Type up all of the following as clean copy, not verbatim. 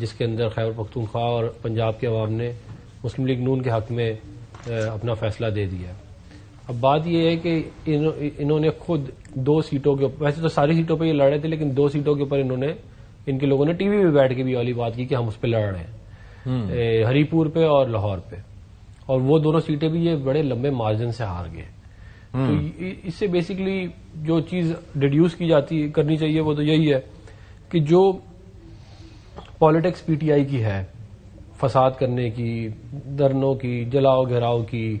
جس کے اندر خیبر پختونخوا اور پنجاب کے عوام نے مسلم لیگ نون کے حق میں اپنا فیصلہ دے دیا. اب بات یہ ہے کہ انہوں نے خود 2 سیٹوں کے اوپر، ویسے تو ساری سیٹوں پہ یہ لڑ رہے تھے، لیکن 2 سیٹوں کے اوپر ان کے لوگوں نے ٹی وی پہ بیٹھ کے بھی والی بات کی کہ ہم اس پہ لڑ رہے ہیں، ہری پور پہ اور لاہور پہ، اور وہ دونوں سیٹیں بھی یہ بڑے لمبے مارجن سے ہار گئے. تو اس سے بیسیکلی جو چیز ڈیڈیوس کرنی چاہیے وہ تو یہی ہے کہ جو پالیٹکس پی ٹی آئی کی ہے، فساد کرنے کی، دھرنوں کی، جلاؤ گھیراؤ کی،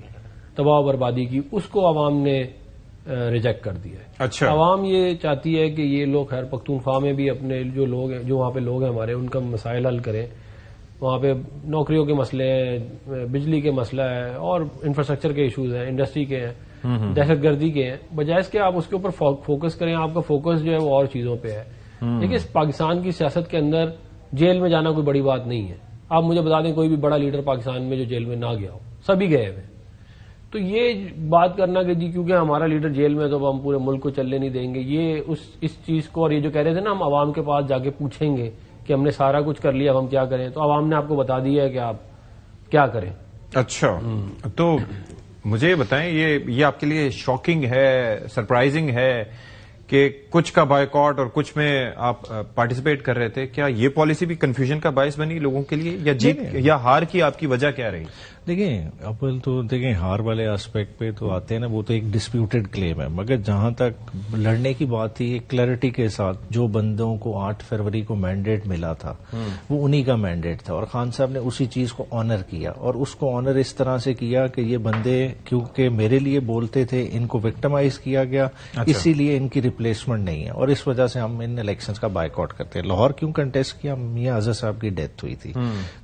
تباہ و بربادی کی، اس کو عوام نے ریجیکٹ کر دیا ہے. اچھا، عوام یہ چاہتی ہے کہ یہ لوگ خیر پختونخوا میں بھی اپنے جو لوگ ہیں، جو وہاں پہ لوگ ہیں ہمارے، ان کا مسائل حل کریں. وہاں پہ نوکریوں کے مسئلے ہیں، بجلی کے مسئلہ ہے، اور انفراسٹرکچر کے ایشوز ہیں، انڈسٹری کے ہیں، دہشت گردی کے ہیں. بجائے اس کے آپ اس کے اوپر فوکس کریں. آپ کا فوکس جو ہے وہ اور چیزوں پہ ہے. دیکھیے پاکستان کی سیاست کے اندر جیل میں جانا کوئی بڑی بات نہیں ہے. آپ مجھے بتا دیں کوئی بھی بڑا لیڈر پاکستان میں جو جیل میں نہ گیا ہو، سبھی گئے ہوئے. تو یہ بات کرنا کہ جی کیونکہ ہمارا لیڈر جیل میں تو ہم پورے ملک کو چلنے نہیں دیں گے، یہ اس چیز کو، اور یہ جو کہہ رہے تھے نا ہم عوام کے پاس جا کے پوچھیں گے کہ ہم نے سارا کچھ کر لیا اب ہم کیا کریں، تو عوام نے آپ کو بتا دیا ہے کہ آپ کیا کریں. اچھا، تو مجھے بتائیں یہ آپ کے لیے شاکنگ ہے، سرپرائزنگ ہے کہ کچھ کا بائیکاٹ اور کچھ میں آپ پارٹیسپیٹ کر رہے تھے؟ کیا یہ پالیسی بھی کنفیوژن کا باعث بنی لوگوں کے لیے، یا جیت یا ہار کی آپ کی وجہ کیا رہی؟ دیکھیں اول تو دیکھیں ہار والے اسپیکٹ پہ تو آتے ہیں نا، وہ تو ایک ڈسپیوٹڈ کلیم ہے، مگر جہاں تک لڑنے کی بات تھی ایک کلیئرٹی کے ساتھ، جو بندوں کو 8 فروری کو مینڈیٹ ملا تھا وہ انہی کا مینڈیٹ تھا، اور خان صاحب نے اسی چیز کو آنر کیا، اور اس کو آنر اس طرح سے کیا کہ یہ بندے کیونکہ میرے لیے بولتے تھے ان کو وکٹمائز کیا گیا، اسی لیے ان کی ریپلیسمنٹ نہیں ہے، اور اس وجہ سے ہم ان الیکشنز کا بائیکاٹ کرتے ہیں. لاہور کیوں کنٹیسٹ کیا؟ میاں اظہر صاحب کی ڈیتھ ہوئی تھی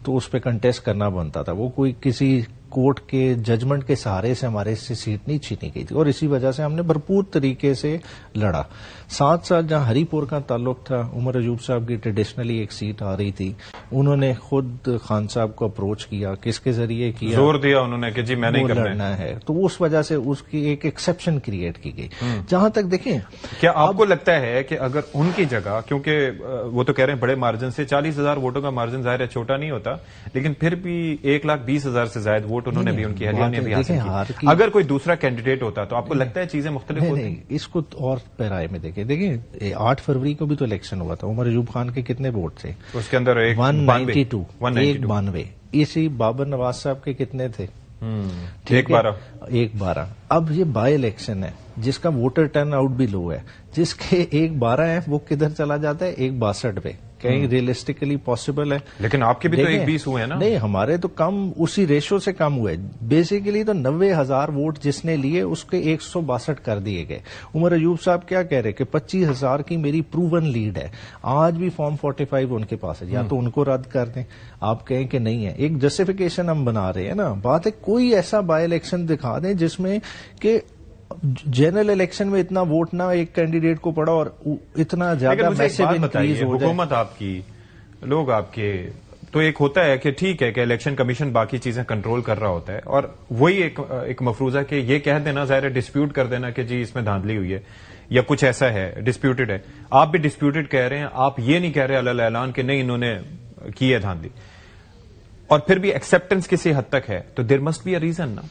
تو اس پہ کنٹیسٹ کرنا بنتا تھا. وہ کوئی کسی کورٹ کے ججمنٹ کے سہارے سے ہمارے سے سیٹ نہیں چھینی گئی تھی، اور اسی وجہ سے ہم نے بھرپور طریقے سے لڑا. ساتھ ساتھ جہاں ہری پور کا تعلق تھا، عمر ایوب صاحب کی ٹریڈیشنلی ایک سیٹ آ رہی تھی، انہوں نے خود خان صاحب کو اپروچ کیا، کس کے ذریعے کیا، زور دیا انہوں نے کہ جی میں نہیں لڑنا ہے، تو اس وجہ سے اس کی ایک ایکسیپشن کریٹ کی گئی. جہاں تک دیکھیں، کیا آپ کو لگتا ہے کہ اگر ان کی جگہ، کیونکہ وہ تو کہہ رہے ہیں بڑے مارجن سے 40,000 ووٹوں کا مارجن ظاہر ہے چھوٹا نہیں ہوتا، لیکن پھر بھی 1,20,000 سے زائد ووٹ انہوں نے بھی ان کی حالیہ میں بھی حاصل کی، اگر کوئی دوسرا کینڈیڈیٹ ہوتا تو آپ کو لگتا ہے چیزیں مختلف ہوتی؟ نہیں، اس کو اور پیرائے میں دیکھیں 8 فروری کو بھی تو الیکشن ہوا تھا. عمر ایوب خان کے کتنے ووٹ تھے؟ اس کے اندر 192. اسی بابر نواز صاحب کے کتنے تھے؟ 112. اب یہ بائی الیکشن ہے جس کا ووٹر ٹرن آؤٹ بھی لو ہے، جس کے 112 ہے وہ کدھر چلا جاتا ہے 162 پہ. کہیں ریئلسٹکلی پاسبل ہے؟ لیکن آپ کے بھی تو 120 ہوئے ہیں نا. نہیں، ہمارے تو کم، اسی ریشو سے کم ہوئے. بیسیکلی تو 90,000 ووٹ جس نے لیے اس کے 162 کر دیے گئے. عمر ایوب صاحب کیا کہہ رہے کہ 25,000 کی میری پروون لیڈ ہے. آج بھی فارم 45 ان کے پاس ہے، یا تو ان کو رد کر دیں، آپ کہیں کہ نہیں ہے. ایک جسٹیفیکیشن ہم بنا رہے ہیں نا. بات ہے کوئی ایسا بائی الیکشن دکھا دیں جس میں کہ جنرل الیکشن میں اتنا ووٹ نہ ایک کینڈیڈیٹ کو پڑا اور اتنا زیادہ میسو انکریز ہو جائے. حکومت آپ کی، لوگ آپ کے، تو ایک ہوتا ہے کہ ٹھیک ہے کہ الیکشن کمیشن باقی چیزیں کنٹرول کر رہا ہوتا ہے، اور وہی ایک مفروضہ کہ یہ کہہ دینا، ظاہر ہے ڈسپیوٹ کر دینا کہ جی اس میں دھاندلی ہوئی ہے یا کچھ ایسا ہے، ڈسپیوٹڈ ہے. آپ بھی ڈسپیوٹڈ کہہ رہے ہیں، آپ یہ نہیں کہہ رہے علی اعلان کہ نہیں انہوں نے کی ہے دھاندلی، اور پھر بھی ایکسپٹنس کسی حد تک ہے، تو there must be a reason نا.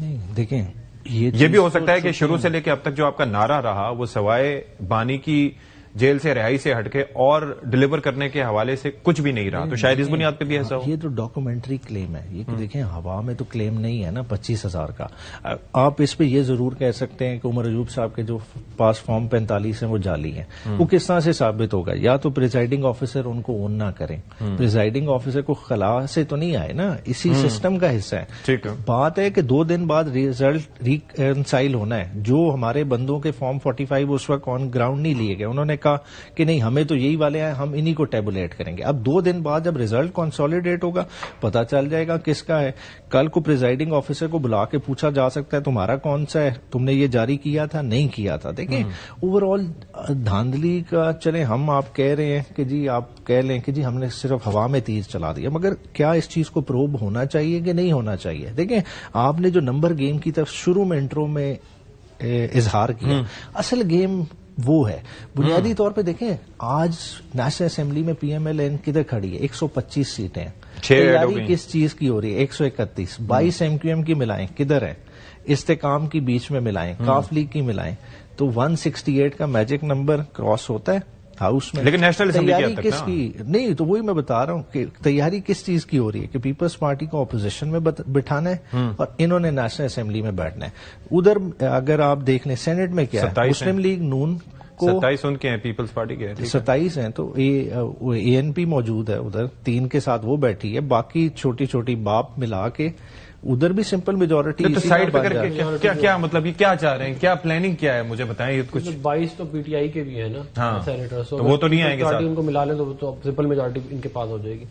نہیں دیکھیں، یہ بھی ہو سکتا ہے کہ شروع سے لے کے اب تک جو آپ کا نعرہ رہا وہ سوائے بانی کی جیل سے رہائی سے ہٹ کے اور ڈلیور کرنے کے حوالے سے کچھ بھی نہیں رہا، تو شاید اس بنیاد پہ بھی ایسا ہو. یہ تو ڈاکومنٹری کلیم ہے، یہ دیکھیں ہوا میں تو کلیم نہیں ہے نا 25,000 کا. آپ اس پہ یہ ضرور کہہ سکتے ہیں کہ عمر ایوب صاحب کے جو پاس فارم 45 ہیں وہ جعلی ہیں. وہ کس طرح سے ثابت ہوگا؟ یا تو پریزائڈنگ آفیسر ان کو اون نہ کریں. پریزائڈنگ آفیسر کو خلا سے تو نہیں آئے نا، اسی سسٹم کا حصہ ہے. ٹھیک ہے، بات ہے کہ 2 دن بعد ریزلٹ ریکنسائل ہونا ہے. جو ہمارے بندوں کے فارم 45 اس وقت آن گراؤنڈ نہیں لیے گئے، انہوں نے کہا کہ نہیں ہمیں تو یہی والے ہیں، ہم انہی کو ٹیبولیٹ کریں گے. اب 2 دن بعد جب ریزلٹ کنسولیڈیٹ ہوگا پتا چل جائے گا کس کا ہے. کل کو پریزائڈنگ آفیسر کو بلا کے پوچھا جا سکتا ہے تمہارا کون سا ہے، تم نے یہ جاری کیا تھا نہیں کیا تھا. دیکھیں اوور آل دھاندلی کا، چلیں ہم آپ کہہ رہے ہیں کہ جی آپ کہہ لیں کہ جی ہم نے صرف ہوا میں تیز چلا دیا، مگر کیا اس چیز کو پروب ہونا چاہیے کہ نہیں ہونا چاہیے؟ دیکھیں آپ نے جو نمبر گیم کی طرف شروع میں انٹرو میں اظہار کیا، اصل گیم وہ ہے. بنیادی طور پہ دیکھیں آج نیشنل اسمبلی میں پی ایم ایل این کدھر کھڑی ہے؟ 125 سیٹیں ہیں. تیاری کس چیز کی ہو رہی ہے؟ 131. 22 ایم کیو ایم کی ملائیں کدھر ہے؟ استحکام کی بیچ میں ملائیں, کاف لیگ کی ملائیں, تو 168 کا میجک نمبر کراس ہوتا ہے ہاؤس میں. لیکن نیشنل اسمبلی تیاری کس کی نہیں, تو وہی میں بتا رہا ہوں کہ تیاری کس چیز کی ہو رہی ہے کہ پیپلز پارٹی کو اپوزیشن میں بٹھانا ہے اور انہوں نے نیشنل اسمبلی میں بیٹھنا ہے. ادھر اگر آپ دیکھ لیں سینٹ میں کیا ہے, مسلم لیگ نون کو 27 ان کے ہیں, پیپلز پارٹی کے 27 ہیں, تو اے این پی موجود ہے ادھر, 3 کے ساتھ وہ بیٹھی ہے, باقی چھوٹی چھوٹی باپ ملا کے ادھر بھی سمپل میجورٹی. تو سائڈ پہ کر کے کیا مطلب یہ کیا چاہ رہے ہیں, کیا پلاننگ کیا ہے, مجھے بتائیں. یہ کچھ 22 تو پی ٹی آئی کے بھی ہیں نا سینیٹر, تو وہ تو نہیں آئیں گے ساتھ, ان کو ملا لیں تو سمپل میجورٹی ان کے پاس ہو جائے گی.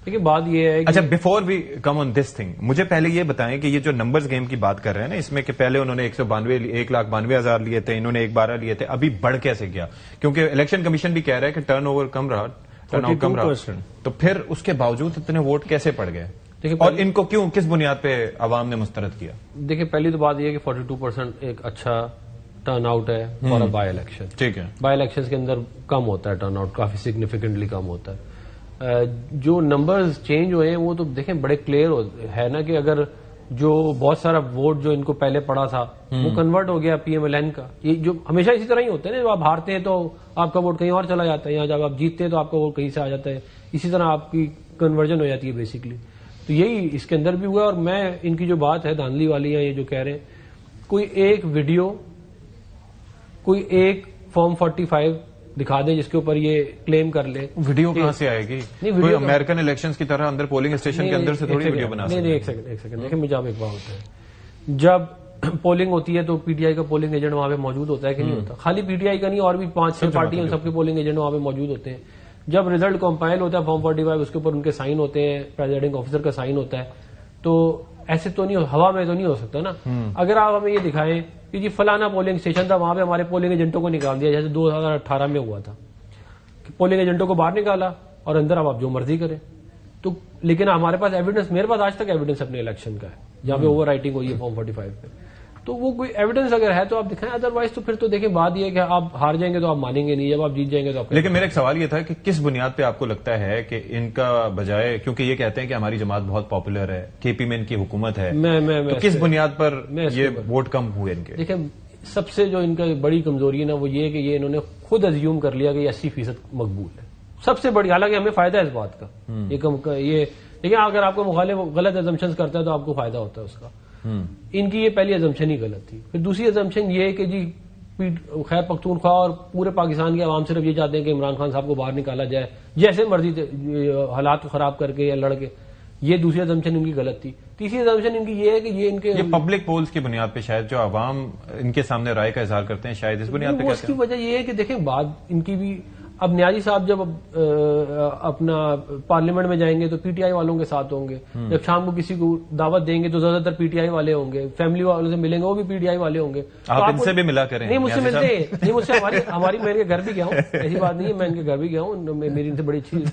لیکن بات یہ ہے کہ اچھا before we come on this thing, مجھے پہلے یہ بتائیں کہ یہ جو نمبرز گیم کی بات کر رہے ہیں نا, اس میں کہ پہلے انہوں نے 1,92,000 لیے تھے, انہوں نے 1,12 لیے تھے, ابھی بڑھ کیسے گیا؟ کیونکہ الیکشن کمیشن بھی کہہ رہا ہے کہ ٹرن اوور کم رہا, ٹرن آؤٹ کم رہا, تو پھر اس کے باوجود اتنے ووٹ کیسے پڑ گئے اور ان کو کیوں, کس بنیاد پہ عوام نے مسترد کیا؟ دیکھیں پہلی تو بات یہ ہے کہ 42% ایک اچھا ٹرن آؤٹ ہے فار اے بائی الیکشن. ٹھیک ہے, بائی الیکشن کے اندر کم ہوتا ہے ٹرن آؤٹ, کافی سگنیفیکنٹلی کم ہوتا ہے. جو نمبرز چینج ہوئے ہیں وہ تو دیکھیں بڑے کلیئر ہے نا, کہ اگر جو بہت سارا ووٹ جو ان کو پہلے پڑا تھا وہ کنورٹ ہو گیا پی ایم ایل این کا. یہ جو ہمیشہ اسی طرح ہی ہوتے ہیں نا, جب آپ ہارتے ہیں تو آپ کا ووٹ کہیں اور چلا جاتا ہے, یہاں جب آپ جیتتے ہیں تو آپ کا ووٹ کہیں سے آ جاتا ہے, اسی طرح آپ کی کنورژن ہو جاتی ہے بیسکلی. تو یہی اس کے اندر بھی ہوا. اور میں ان کی جو بات ہے دھاندلی والی ہے, یہ جو کہہ رہے ہیں کوئی ایک ویڈیو, کوئی ایک فارم 45 دکھا دیں جس کے اوپر یہ کلیم کر لے. ویڈیو کہاں سے آئے گی؟ کوئی امریکن الیکشنز کی طرح اندر پولنگ اسٹیشن کے اندر سے تھوڑی ویڈیو بنا سکتے ہیں. نہیں, ایک سیکنڈ دیکھیں مجھے ایک بات ہوتا ہے, جب پولنگ ہوتی ہے تو پی ٹی آئی کا پولنگ ایجنٹ وہاں پہ موجود ہوتا ہے کہ نہیں ہوتا؟ خالی پی ٹی آئی کا نہیں, اور بھی 5-6 پارٹی ہیں, سب کے پولنگ ایجنٹ وہاں پہ موجود ہوتے ہیں. جب ریزلٹ کمپائل ہوتا ہے فارم 45 اس کے اوپر ان کے سائن ہوتے ہیں, پریزائڈنگ آفیسر کا سائن ہوتا ہے. تو ایسے تو نہیں, ہوا میں تو نہیں ہو سکتا نا. اگر آپ ہمیں یہ دکھائیں کہ جی فلانا پولنگ اسٹیشن تھا, وہاں پہ ہمارے پولنگ ایجنٹوں کو نکال دیا, جیسے 2018 میں ہوا تھا, پولنگ ایجنٹوں کو باہر نکالا اور اندر اب آپ جو مرضی کریں. تو لیکن ہمارے پاس ایویڈنس, میرے پاس آج تک ایویڈنس اپنے الیکشن کا ہے جہاں پہ اوور رائٹنگ ہوئی ہے فارم 45 پہ, تو وہ کوئی ایویڈنس اگر ہے تو آپ دکھائیں, ادروائز تو پھر تو دیکھیں بات یہ ہے کہ آپ ہار جائیں گے تو آپ مانیں گے نہیں, جب آپ جیت جائیں گے تو آپ. لیکن میرا ایک سوال یہ تھا کہ کس بنیاد پہ آپ کو لگتا ہے کہ ان کا بجائے, کیونکہ یہ کہتے ہیں کہ ہماری جماعت بہت پاپولر ہے, کے پی میں ان کی حکومت ہے, تو کس بنیاد پر یہ ووٹ کم ہوئے ان کے؟ دیکھیں سب سے جو ان کا بڑی کمزوری ہے نا وہ یہ ہے کہ یہ انہوں نے خود ازیوم کر لیا کہ یہ 80% مقبول ہے, سب سے بڑی. حالانکہ ہمیں فائدہ ہے اس بات کا, یہ لیکن اگر آپ کو مخالف غلط ازمپشن کرتا ہے تو آپ کو فائدہ ہوتا ہے اس کا. ان کی یہ پہلی ازمپشن ہی غلط تھی. پھر دوسری ازمپشن یہ ہے کہ جی خیر پختونخوا اور پورے پاکستان کے عوام صرف یہ چاہتے ہیں کہ عمران خان صاحب کو باہر نکالا جائے جیسے مرضی حالات کو خراب کر کے یا لڑ کے. یہ دوسری ازمپشن ان کی غلط تھی. تیسری ازمپشن ان کی یہ ہے کہ یہ ان کے پبلک پولز کی بنیاد پہ شاید جو عوام ان کے سامنے رائے کا اظہار کرتے ہیں, شاید اس بنیاد پہ. اس کی وجہ یہ ہے کہ دیکھیں بات ان کی بھی, اب نیازی صاحب جب اپنا پارلیمنٹ میں جائیں گے تو پی ٹی آئی والوں کے ساتھ ہوں گے, جب شام کو کسی کو دعوت دیں گے تو زیادہ تر پی ٹی آئی والے ہوں گے, فیملی والوں سے ملیں گے وہ بھی پی ٹی آئی والے ہوں گے. آپ ان سے بھی ملا کریں. نہیں مجھ سے ملتے ہیں, نہیں مجھ سے ہماری میں ان کے گھر بھی گیا ہوں, ایسی بات نہیں ہے, میں ان کے گھر بھی گیا ہوں, میری ان سے بڑی اچھی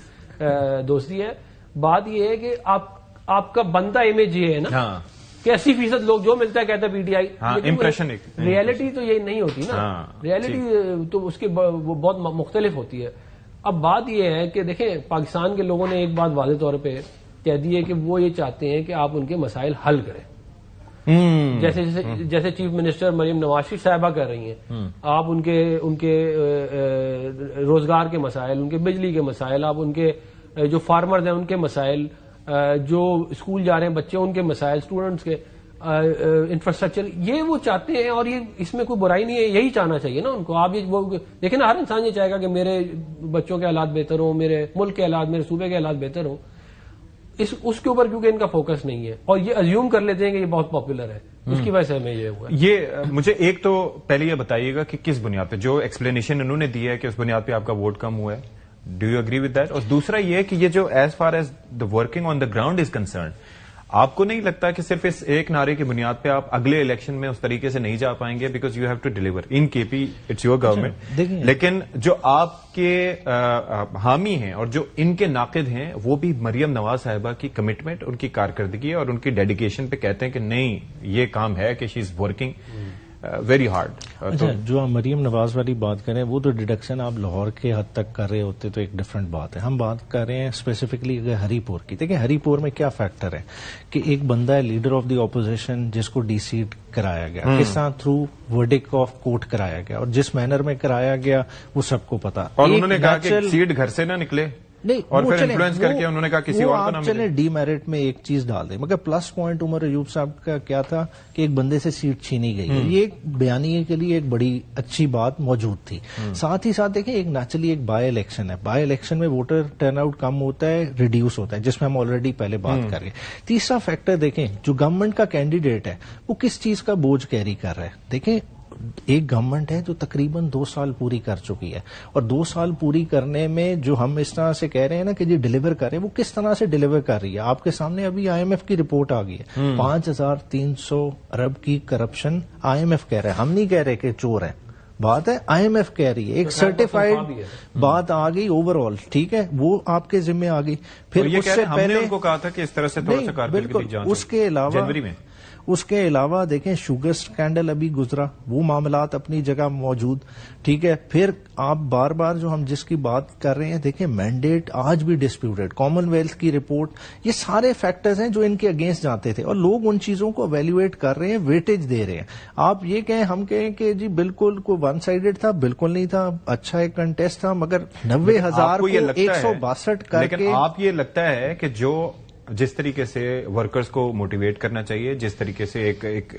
دوستی ہے. بات یہ ہے کہ آپ کا بنتا امیج یہ ہے نا کہ 80% لوگ جو ملتا ہے کہتا ہے پی ٹی آئی, ریئلٹی تو یہ نہیں ہوتی نا, ریئلٹی تو اس کی بہت مختلف ہوتی ہے. اب بات یہ ہے کہ دیکھیں پاکستان کے لوگوں نے ایک بات واضح طور پہ کہہ دی ہے کہ وہ یہ چاہتے ہیں کہ آپ ان کے مسائل حل کریں, جیسے چیف منسٹر مریم نواز شریف صاحبہ کر رہی ہیں. آپ ان کے روزگار کے مسائل, ان کے بجلی کے مسائل, آپ ان کے جو فارمرز ہیں ان کے مسائل, جو اسکول جا رہے ہیں بچے ان کے مسائل, اسٹوڈنٹس کے انفراسٹرکچر, یہ وہ چاہتے ہیں. اور یہ اس میں کوئی برائی نہیں ہے, یہی چاہنا چاہیے نا ان کو. آپ یہ دیکھیں نا, ہر انسان یہ چاہے گا کہ میرے بچوں کے حالات بہتر ہوں, میرے ملک کے حالات, میرے صوبے کے حالات بہتر ہوں. اس کے اوپر کیونکہ ان کا فوکس نہیں ہے اور یہ ازیوم کر لیتے ہیں کہ یہ بہت پاپولر ہے, اس کی وجہ سے ہمیں یہ ہوا. یہ مجھے ایک تو پہلے یہ بتائیے گا کہ کس بنیاد پہ, جو ایکسپلینیشن انہوں نے دی ہے کہ اس بنیاد پہ آپ کا ووٹ کم ہوا ہے, do you agree with that? اور دوسرا یہ کہ یہ جو as far as the working on the ground is concerned, آپ کو نہیں لگتا کہ صرف اس ایک نعرے کی بنیاد پہ آپ اگلے الیکشن میں اس طریقے سے نہیں جا پائیں گے, because you have to deliver in K P, it's your government. لیکن جو آپ کے حامی ہیں اور جو ان کے ناقد ہیں وہ بھی مریم نواز صاحبہ کی کمٹمنٹ, ان کی کارکردگی اور ان کی ڈیڈیکیشن پہ کہتے ہیں کہ نہیں یہ کام ہے کہ شی از ورکنگ. Very hard. اچھا, جو آپ مریم نواز والی بات کریں وہ تو ڈیڈکشن آپ لاہور کے حد تک کر رہے ہوتے تو ایک ڈفرنٹ بات ہے. ہم بات کر رہے ہیں اسپیسیفکلی ہری پور کی. دیکھیں ہری پور میں کیا فیکٹر ہے کہ ایک بندہ ہے لیڈر آف دی اپوزیشن جس کو ڈی سیٹ کرایا گیا, کس طرح تھرو ورڈکٹ آف کورٹ کرایا گیا, اور جس مینر میں کرایا گیا وہ سب کو پتا. اور انہوں نے کہا کہ سیٹ گھر سے نہ نکلے, نہیں, اور پھر انفلوئنس کر کے انہوں نے کہا کسی اور کو نہ ملے. چلے ڈی میرٹ میں ایک چیز ڈال دیں, مگر پلس پوائنٹ عمر ایوب صاحب کا کیا تھا کہ ایک بندے سے سیٹ چھینی گئی. یہ ایک بیانیے کے لیے ایک بڑی اچھی بات موجود تھی. ساتھ ہی ساتھ دیکھیں ایک نیچرلی ایک بائی الیکشن ہے, بائی الیکشن میں ووٹر ٹرن آؤٹ کم ہوتا ہے, ریڈیوس ہوتا ہے, جس میں ہم آلریڈی پہلے بات کر رہے ہیں. تیسرا فیکٹر دیکھیں جو گورنمنٹ کا کینڈیڈیٹ ہے وہ کس چیز کا بوجھ کیری کر رہا ہے. دیکھیں ایک گورنمنٹ ہے جو تقریباً 2 سال پوری کر چکی ہے, اور 2 سال پوری کرنے میں جو ہم اس طرح سے کہہ رہے ہیں نا کہ جی ڈیلیور کریں, وہ کس طرح سے ڈیلیور کر رہی ہے. آپ کے سامنے ابھی آئی ایم ایف کی رپورٹ آ گئی ہے, 5300 ارب کی کرپشن آئی ایم ایف کہہ رہا ہے. ہم نہیں کہہ رہے کہ چور ہے, بات ہے آئی ایم ایف کہہ رہی ہے. ایک سرٹیفائڈ بات آ گئی اوور آل, ٹھیک ہے, وہ آپ کے ذمہ آ گئی. پھر اس سے پہلے ان کو کہا تھا کہ اس طرح سے تھوڑا سا کارکردگی جانچ. اس کے علاوہ جنوری میں اس کے علاوہ دیکھیں شوگر سکینڈل ابھی گزرا, وہ معاملات اپنی جگہ موجود, ٹھیک ہے. پھر آپ بار بار جو ہم جس کی بات کر رہے ہیں دیکھیں مینڈیٹ آج بھی ڈسپیوٹڈ, کامن ویلتھ کی رپورٹ, یہ سارے فیکٹرز ہیں جو ان کے اگینسٹ جاتے تھے, اور لوگ ان چیزوں کو ایویلویٹ کر رہے ہیں, ویٹیج دے رہے ہیں. آپ یہ کہیں ہم کہیں کہ جی بالکل کوئی ون سائیڈڈ تھا, بالکل نہیں تھا, اچھا ایک کنٹیسٹ تھا, مگر 90,000 کو 162 کر کے. لیکن آپ یہ لگتا ہے کہ جو جس طریقے سے ورکرز کو موٹیویٹ کرنا چاہیے, جس طریقے سے ایک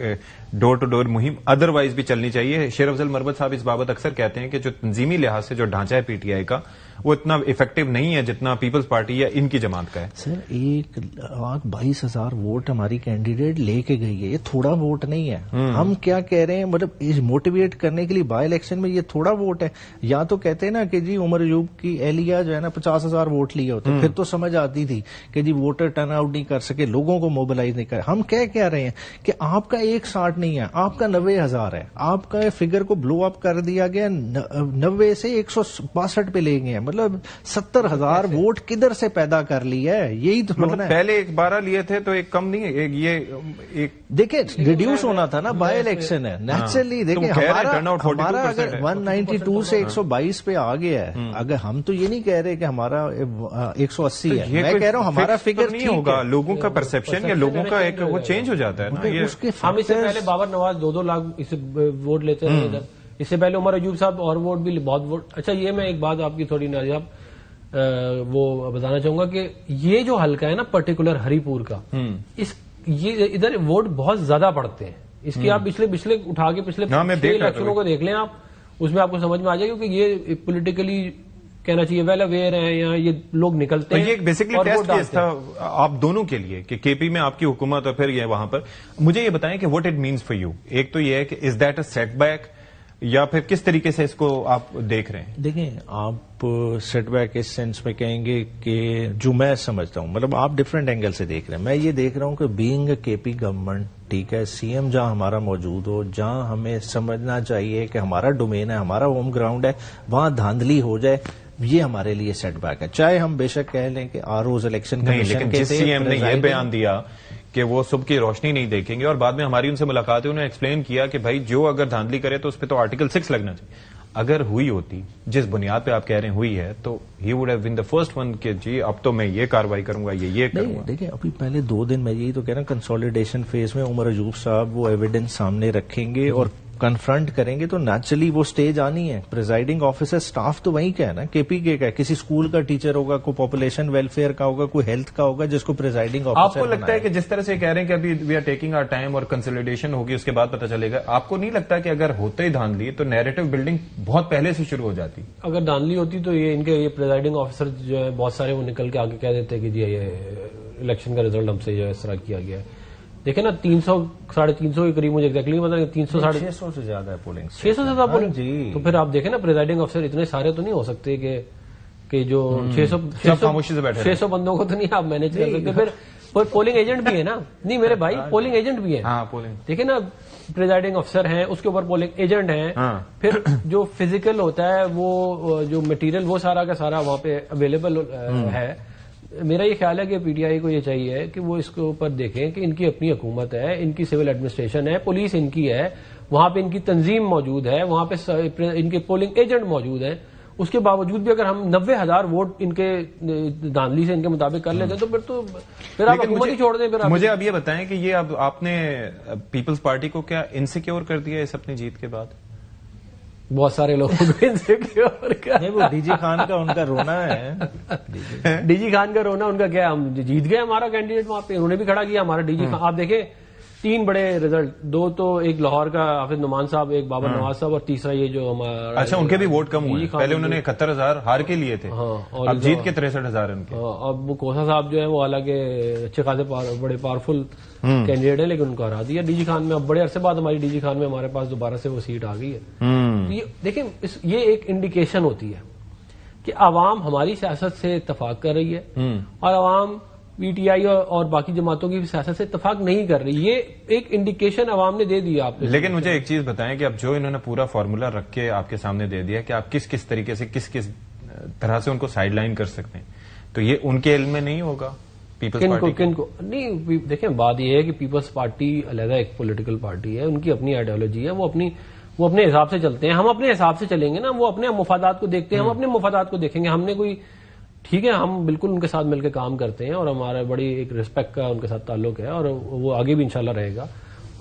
ڈور ٹو ڈور مہم ادروائز بھی چلنی چاہیے. شیر افضل مربت صاحب اس بابت اکثر کہتے ہیں کہ جو تنظیمی لحاظ سے جو ڈھانچہ ہے پی ٹی آئی کا وہ اتنا افیکٹو نہیں ہے جتنا پیپلز پارٹی یا ان کی جماعت کا ہے. سر 1,22,000 ووٹ ہماری کینڈیڈیٹ لے کے گئی ہے, یہ تھوڑا ووٹ نہیں ہے. ہم کیا کہہ رہے ہیں, مطلب موٹیویٹ کرنے کے لیے بائی الیکشن میں یہ تھوڑا ووٹ ہے. یا تو کہتے ہیں نا کہ جی عمر ایوب کی اہلیہ جو ہے نا 50,000 ووٹ لیے ہوتے, پھر تو سمجھ آتی تھی کہ جی ووٹر ٹرن آؤٹ نہیں کر سکے, لوگوں کو موبلائز نہیں کر. ہم کہہ رہے ہیں کہ آپ کا 160 نہیں ہے, آپ کا 90,000 ہے. آپ کا فگر کو بلو اپ کر دیا گیا, 90 سے 162 پہ لے گئے, مطلب 70,000 ووٹ کدھر سے پیدا کر لی ہے. یہی تو مطلب پہلے 12 لیے تھے تو ایک کم نہیں ہے, یہ دیکھیں ریڈیوس ہونا تھا نا, بائی الیکشن ہے نیچرلی. دیکھیں ہمارا اگر 192 سے 122 پہ آ گیا ہے, اگر ہم تو یہ نہیں کہہ رہے کہ ہمارا 180 ہے, میں کہہ رہا ہوں ہمارا فگر نہیں ہوگا. لوگوں کا پرسپشن یا لوگوں کا ایک وہ چینج ہو جاتا ہے نا. ہم اس سے پہلے بابر نواز 2 لاکھ اس ووٹ لیتے رہے ادھر, اس سے پہلے عمر ایوب صاحب اور ووٹ بھی بہت ووٹ. اچھا یہ میں ایک بات آپ کی تھوڑی نازی صاحب وہ بتانا چاہوں گا کہ یہ جو حلقہ ہے نا پرٹیکولر ہری پور کا, یہ ادھر ووٹ بہت زیادہ پڑتے ہیں. اس کی آپ پچھلے اٹھا کے پچھلے الیکشنوں کو دیکھ لیں آپ, اس میں آپ کو سمجھ میں آ جائے گا کہ یہ پولیٹیکلی کہنا چاہیے ویل اویئر ہیں, یا یہ لوگ نکلتے ہیں. یہ بیسکلی ٹیسٹ کیس تھا آپ دونوں کے لیے کہ کے پی میں آپ کی حکومت اور پھر یہ وہاں پر. مجھے یہ بتائیں کہ what it means for you. ایک تو یہ ہے کہ is that a setback, یا پھر کس طریقے سے اس کو آپ دیکھ رہے ہیں؟ دیکھیں آپ سیٹ بیک اس سینس میں کہیں گے کہ جو میں سمجھتا ہوں, مطلب آپ ڈفرینٹ اینگل سے دیکھ رہے ہیں. میں یہ دیکھ رہا ہوں کہ بینگ اے کے پی گورنمنٹ, ٹھیک ہے, سی ایم جہاں ہمارا موجود ہو, جہاں ہمیں سمجھنا چاہیے کہ ہمارا ڈومین ہے, ہمارا ہوم گراؤنڈ ہے, وہاں دھاندلی ہو جائے, یہ ہمارے لیے سیٹ بیک ہے. چاہے ہم بے شک کہہ لیں کہ آروز الیکشن لیکن جس سی ایم نے یہ بیان دیا کہ وہ صبح کی روشنی نہیں دیکھیں گے, اور بعد میں ہماری ان سے ملاقات ہے, انہوں نے ایکسپلین کیا کہ بھائی جو اگر دھاندلی کرے تو اس پہ تو آرٹیکل 6 لگنا چاہیے. اگر ہوئی ہوتی جس بنیاد پہ آپ کہہ رہے ہیں ہوئی ہے, تو he would have been the first one کہ جی اب تو میں یہ کاروائی کروں گا, یہ کروں گا. دیکھیں ابھی پہلے 2 دن میں یہی تو کہہ رہا ہوں, کنسالیڈیشن فیز میں عمر ایوب صاحب وہ ایویڈنس سامنے رکھیں گے اور کنفرنٹ کریں گے, تو نیچرلی وہ سٹیج آنی ہے. پریزائڈنگ آفیسر سٹاف تو وہیں کا ہے نا, کے پی کے کا ہے, کسی اسکول کا ٹیچر ہوگا, کوئی پاپولیشن ویلفیئر کا ہوگا, کوئی ہیلتھ کا ہوگا, جس کو پریزائڈنگ آفیسر. آپ کو لگتا ہے کہ جس طرح سے کہہ رہے ہیں کہ ابھی we are taking our time اور کنسالیڈیشن ہوگی, اس کے بعد پتہ چلے گا, آپ کو نہیں لگتا کہ اگر ہوتے ہی دھاندلی تو نیریٹو بلڈنگ بہت پہلے سے شروع ہو جاتی؟ اگر دھاندلی ہوتی تو یہ ان کے یہ پریزائڈنگ آفیسر جو ہے بہت سارے وہ نکل کے آگے کہہ دیتے کہ جی یہ الیکشن کا ریزلٹ ہم سے جو ہے اس طرح کیا گیا ہے. دیکھیں نا 300 350 کے قریب مجھے ایگزیکٹلی مطلب 300 600 سے زیادہ ہے پولنگ, 600 سے زیادہ پولنگ. تو پھر آپ دیکھیں نا پریزائڈنگ آفیسر اتنے سارے تو نہیں ہو سکتے کہ جو 600 بندوں کو تو نہیں آپ مینج کر سکتے. پھر پولنگ ایجنٹ بھی ہے نا, نہیں میرے بھائی پولنگ ایجنٹ بھی ہے. دیکھیں نا پریزائڈنگ افسر ہیں, اس کے اوپر پولنگ ایجنٹ ہیں, پھر جو فزیکل ہوتا ہے وہ جو مٹیریل وہ سارا کا سارا وہاں پہ اویلیبل ہے. میرا یہ خیال ہے کہ پی ٹی آئی کو یہ چاہیے کہ وہ اس کے اوپر دیکھیں کہ ان کی اپنی حکومت ہے, ان کی سول ایڈمنسٹریشن ہے, پولیس ان کی ہے, وہاں پہ ان کی تنظیم موجود ہے, وہاں پہ ان کے پولنگ ایجنٹ موجود ہیں, اس کے باوجود بھی اگر ہم 90,000 ووٹ ان کے دھاندلی سے ان کے مطابق کر لیتے ہیں تو پھر آپ حکومت ہی چھوڑ دیں. پھر مجھے اب یہ بتائیں کہ یہ اب آپ نے پیپلز پارٹی کو کیا انسیکیور کر دیا اس اپنی جیت کے بعد؟ بہت سارے لوگوں کو انسیکیور نہیں, وہ ڈی جی خان کا ان کا رونا ہے. ڈی جی خان کا رونا ان کا کیا, ہم جیت گئے ہمارا کینڈیڈیٹ وہاں پہ, انہوں نے بھی کھڑا کیا ہمارا ڈی جی خان. آپ دیکھیں 3 بڑے ریزلٹ, 2 تو ایک لاہور کا حافظ نعمان صاحب, ایک بابر نواز صاحب, اور تیسرا یہ جو ہمارا. اچھا, ان کے بھی ووٹ کم ہوئے, پہلے انہوں نے 71,000 ہار کے لیے تھے, اب جیت کے 63,000 ان کے. اب وہ کوسا صاحب جو ہے وہ حالانکہ اچھے خاصے بڑے پاورفل کینڈیڈیٹ ہے, لیکن ان کو ہرا دیا ڈی جی خان میں. اب بڑے عرصے بعد ہماری ڈی جی خان میں ہمارے پاس دوبارہ سے وہ سیٹ آ گئی ہے. دیکھیں یہ ایک انڈیکیشن ہوتی ہے کہ عوام ہماری سیاست سے اتفاق کر رہی ہے اور عوام پی ٹی آئی اور باقی جماعتوں کی سیاست سے اتفاق نہیں کر رہی. یہ ایک انڈیکیشن عوام نے دے دیا آپ کو. لیکن مجھے ایک چیز بتائیں کہ اب جو انہوں نے پورا فارمولا رکھ کے آپ کے سامنے دے دیا کہ آپ کس کس طریقے سے کس کس طرح سے ان کو سائڈ لائن کر سکتے ہیں, تو یہ ان کے علم میں نہیں ہوگا پیپلز پارٹی کن کو نہیں. دیکھیں بات یہ ہے کہ پیپلز پارٹی علیحدہ ایک پولیٹیکل پارٹی ہے, ان کی اپنی آئیڈیالوجی ہے, وہ اپنے حساب سے چلتے ہیں. ہم اپنے حساب سے چلیں گے نا, وہ اپنے مفادات کو دیکھتے ہیں, ہم اپنے مفادات کو دیکھیں گے. ہم نے کوئی ٹھیک ہے, ہم بالکل ان کے ساتھ مل کے کام کرتے ہیں اور ہمارا بڑی ایک رسپیکٹ کا ان کے ساتھ تعلق ہے اور وہ آگے بھی انشاءاللہ رہے گا.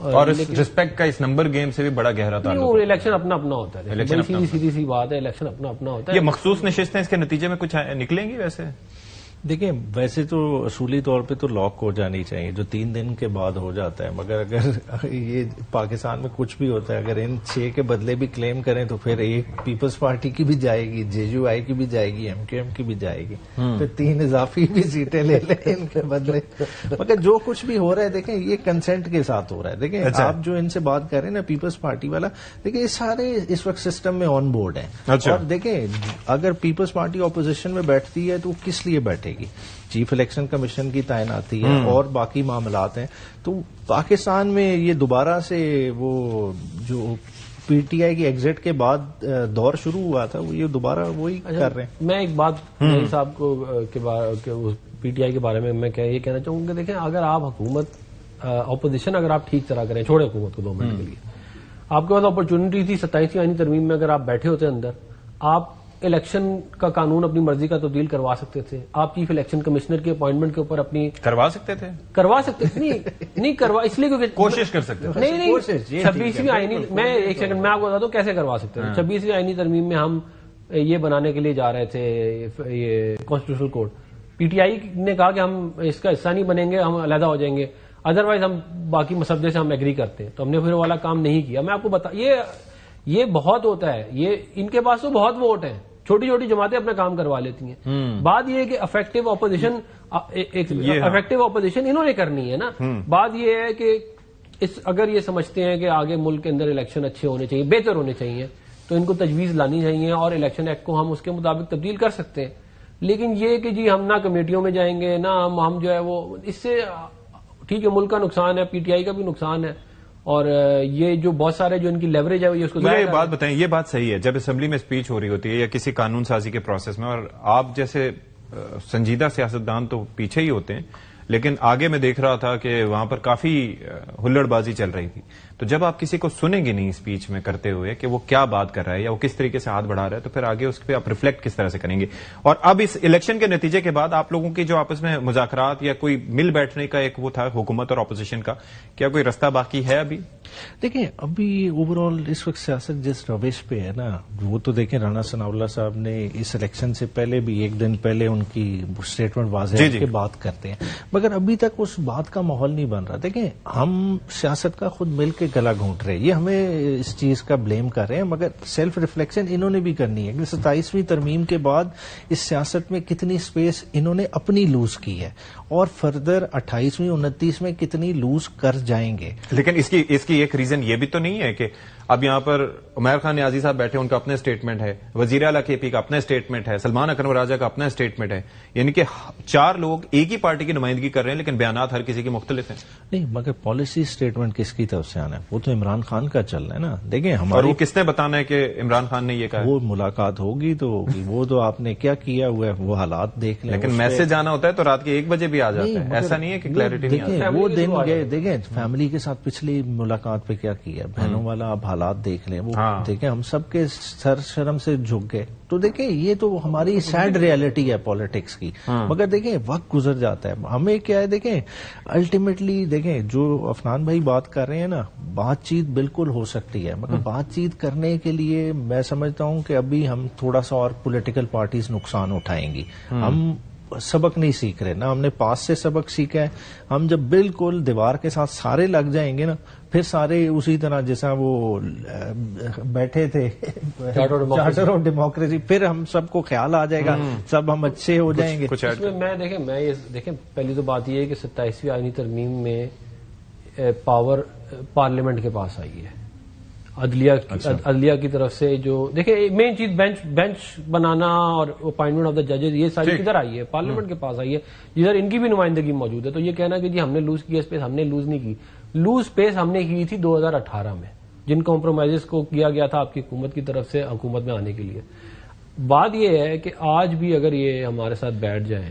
اور اس رسپیکٹ کا اس نمبر گیم سے بھی بڑا گہرا تعلق ہے. الیکشن اپنا اپنا ہوتا ہے, سیدھی سی بات ہے, الیکشن اپنا اپنا ہوتا ہے. یہ مخصوص نشستیں اس کے نتیجے میں کچھ نکلیں گی؟ ویسے دیکھیں ویسے تو اصولی طور پہ تو لاک ہو جانی چاہیے جو 3 دن کے بعد ہو جاتا ہے, مگر اگر یہ پاکستان میں کچھ بھی ہوتا ہے, اگر ان 6 کے بدلے بھی کلیم کریں تو پھر ایک پیپلز پارٹی کی بھی جائے گی, جے یو آئی کی بھی جائے گی, ایم کیو ایم کی بھی جائے گی, پھر 3 اضافی بھی سیٹیں لے لیں ان کے بدلے. مگر جو کچھ بھی ہو رہا ہے دیکھیں یہ کنسنٹ کے ساتھ ہو رہا ہے. دیکھیں آپ جو ان سے بات کر رہے ہیں نا پیپلز پارٹی والا, دیکھیں یہ سارے اس وقت سسٹم میں آن بورڈ ہیں. اور دیکھیں اگر پیپلز پارٹی اپوزیشن میں بیٹھتی ہے تو کس لیے بیٹھے گی؟ چیف الیکشن کمیشن کی تعیناتی ہے اور باقی معاملات ہیں. تو پاکستان میں یہ دوبارہ سے وہ جو پی ٹی آئی کی ایگزٹ کے بعد دور شروع ہوا تھا وہ یہ دوبارہ وہی کر رہے ہیں. میں ایک بات صاحب کو پی ٹی آئی کے بارے میں یہ کہنا چاہوں گا کہ دیکھیں اگر آپ حکومت اپوزیشن اگر آپ ٹھیک طرح کریں, چھوڑے حکومت کو 2 منٹ کے لیے, آپ کے پاس اپرچونٹی تھی 27ویں آئینی ترمیم میں, اگر آپ بیٹھے ہوتے اندر آپ الیکشن کا قانون اپنی مرضی کا تبدیل کروا سکتے تھے. آپ چیف الیکشن کمشنر کے اپوائنٹمنٹ کے اوپر اپنی کروا سکتے تھے نہیں کروا, اس لیے کیونکہ کوشش کر سکتے تھے. نہیں 26ویں آئینی, میں ایک سیکنڈ میں آپ کو بتاتا ہوں کیسے کروا سکتے تھے. 26ویں آئینی ترمیم میں ہم یہ بنانے کے لیے جا رہے تھے یہ constitutional code. PTI نے کہا کہ ہم اس کا حصہ نہیں بنیں گے, ہم علیحدہ ہو جائیں گے, ادروائز ہم باقی مسودے سے ہم ایگری کرتے ہیں. تو ہم نے پھر والا کام نہیں کیا. میں آپ کو بتا یہ بہت ہوتا ہے, یہ ان کے پاس تو بہت ووٹ ہیں, چھوٹی چھوٹی جماعتیں اپنا کام کروا لیتی ہیں. بات یہ ہے کہ افیکٹو اپوزیشن انہوں نے کرنی ہے نا. بات یہ ہے کہ اگر یہ سمجھتے ہیں کہ آگے ملک کے اندر الیکشن اچھے ہونے چاہیے, بہتر ہونے چاہیے, تو ان کو تجویز لانی چاہیے اور الیکشن ایکٹ کو ہم اس کے مطابق تبدیل کر سکتے ہیں. لیکن یہ کہ جی ہم نہ کمیٹیوں میں جائیں گے نہ ہم جو ہے وہ, اس سے ٹھیک ہے ملک کا نقصان ہے, پی ٹی آئی کا بھی نقصان ہے, اور یہ جو بہت سارے جو ان کی لیوریج ہے وہ اس کو مجھے یہ بات بتائیں, یہ بات صحیح ہے جب اسمبلی میں اسپیچ ہو رہی ہوتی ہے یا کسی قانون سازی کے پروسیس میں, اور آپ جیسے سنجیدہ سیاستدان تو پیچھے ہی ہوتے ہیں, لیکن آگے میں دیکھ رہا تھا کہ وہاں پر کافی ہلڑ بازی چل رہی تھی. تو جب آپ کسی کو سنیں گے نہیں اسپیچ میں کرتے ہوئے کہ وہ کیا بات کر رہا ہے یا وہ کس طریقے سے ہاتھ بڑھا رہا ہے, تو پھر آگے اس پہ آپ ریفلیکٹ کس طرح سے کریں گے. اور اب اس الیکشن کے نتیجے کے بعد آپ لوگوں کی جو آپس میں مذاکرات یا کوئی مل بیٹھنے کا ایک وہ تھا حکومت اور اپوزیشن کا, کیا کوئی رستہ باقی ہے ابھی؟ دیکھیں ابھی اوور آل اس وقت سیاست جس روش پہ ہے نا, وہ تو دیکھیں رانا ثناء اللہ صاحب نے اس الیکشن سے پہلے بھی 1 دن پہلے ان کی اسٹیٹمنٹ واضح ہے کہ بات کرتے ہیں, مگر ابھی تک اس بات کا ماحول نہیں بن رہا. دیکھیں ہم سیاست کا خود مل کے گلا گھونٹ رہے, یہ ہمیں اس چیز کا بلیم کر رہے ہیں, مگر سیلف ریفلیکشن انہوں نے بھی کرنی ہے کہ 27ویں ترمیم کے بعد اس سیاست میں کتنی سپیس انہوں نے اپنی لوز کی ہے اور فردر 28ویں 29 میں کتنی لوز کر جائیں گے. لیکن اس کی ایک ریزن یہ بھی تو نہیں ہے کہ اب یہاں پر عمیر خان نیازی صاحب بیٹھے, ان کا اپنا اسٹیٹمنٹ ہے, وزیر اعلیٰ کے پی کا اپنا اسٹیٹمنٹ ہے, سلمان اکرم راجہ کا اپنا اسٹیٹمنٹ ہے, یعنی کہ 4 لوگ ایک ہی پارٹی کی نمائندگی کر رہے ہیں لیکن بیانات ہر کسی کے مختلف ہیں. نہیں, مگر پالیسی اسٹیٹمنٹ کس کی طرف سے آنا ہے؟ وہ تو عمران خان کا چل رہا ہے نا. دیکھیں اور ہماری وہ کس نے بتانا ہے کہ عمران خان نے یہ کہا؟ وہ ملاقات ہوگی تو ہوگی. وہ تو آپ نے کیا کیا ہوا ہے وہ حالات دیکھ لیں. لیکن میسج آنا ہوتا ہے تو رات کے 1 بجے بھی آ جاتا ہے. ایسا نہیں ہے کہ کلیئرٹی نہیں آتی. دیکھیں وہ دن گئے. دیکھیں فیملی کے ساتھ پچھلی ملاقات پہ کیا کیا بہنوں والا. آپ حالات دیکھ لیں. وہ دیکھیں ہم سب کے سر شرم سے جھک گئے. تو دیکھیں یہ تو ہماری سیڈ ریئلٹی ہے پالیٹکس کی. مگر دیکھیں وقت گزر جاتا ہے. ہمیں کیا ہے دیکھیں الٹیمیٹلی دیکھیں جو عفنان بھائی بات کر رہے ہیں نا, بات چیت بالکل ہو سکتی ہے, مگر بات چیت کرنے کے لیے میں سمجھتا ہوں کہ ابھی ہم تھوڑا سا اور پولیٹیکل پارٹیز نقصان اٹھائیں گی. ہم سبق نہیں سیکھ رہے نا, ہم نے پاس سے سبق سیکھا ہے. ہم جب بالکل دیوار کے ساتھ سارے لگ جائیں گے نا, پھر سارے اسی طرح جیسا وہ بیٹھے تھے چارٹر آف ڈیموکریسی, پھر ہم سب کو خیال آ جائے گا, سب ہم اچھے ہو جائیں گے. اس میں دیکھیں پہلی تو بات یہ ہے کہ 27ویں آئینی ترمیم میں پاور پارلیمنٹ کے پاس آئی ہے. عدلیہ کی طرف سے جو دیکھیں مین چیز بینچ بنانا اور اپائنٹمنٹ آف دا ججز, یہ ساری کدھر آئی ہے؟ پارلیمنٹ کے پاس آئی ہے, جدھر ان کی بھی نمائندگی موجود ہے. تو یہ کہنا کہ جی ہم نے لوز کیا اسپیس, ہم نے لوز نہیں کی. لوز اسپیس ہم نے کی تھی 2018 میں, جن کمپرومائزز کو کیا گیا تھا آپ کی حکومت کی طرف سے حکومت میں آنے کے لیے. بات یہ ہے کہ آج بھی اگر یہ ہمارے ساتھ بیٹھ جائیں